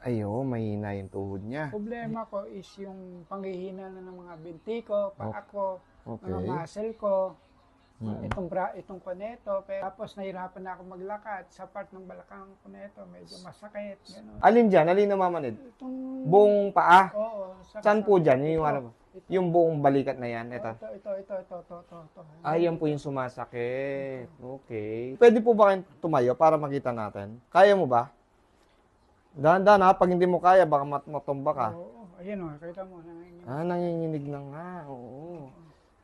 Ayo, mahina yung tuhod niya. Problema ko is yung panghihina na ng mga binti ko, paa ko, mga Okay. muscle ko, itong ko neto. Tapos nahirapan na ako maglakad sa part ng balakang ko neto, medyo masakit. Ganun. Alin dyan? Alin namamanid? Itong, Buong paa? oo. Saan po dyan? Yung, ito, ano, yung buong balikat na yan? Ito. Ito. Yan po yung sumasakit. Okay. Pwede po ba kayong tumayo para makita natin? Kaya mo ba? Dahan-dahan ha, pag hindi mo kaya, baka matumba ka. Oo, ayun o, kita mo. Nanginginig na nga. Oo.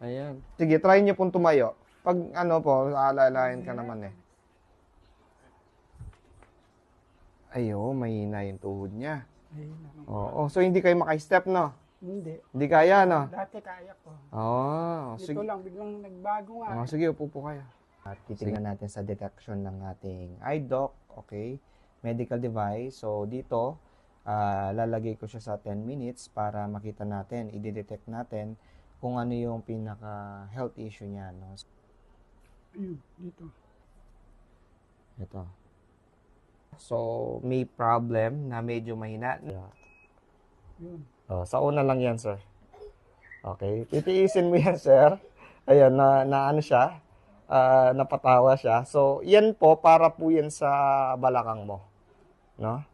Ayan. Sige, try niyo pong tumayo. Pag ano po, aalalayan ka naman eh. Ayo, mahina yung tuhod niya. Oo. So, hindi kayo maka-step, no? Hindi. Hindi kaya, no? Dati kaya ko. Oo. Dito lang, biglang nagbago nga. Sige, upo po kayo. At titingnan natin sa detection ng ating eye doc, okay? Medical device. So, dito, lalagay ko siya sa 10 minutes para makita natin, i-detect natin kung ano yung pinaka-health issue niya, no? Ayun, dito. Ito. So, may problem na medyo mahina. Yun. Sa una lang yan, sir. Okay. Titiisin mo yan, sir. Ayan, na ano siya. Napatawa siya. So, yan po, para po yan sa balakang mo. No?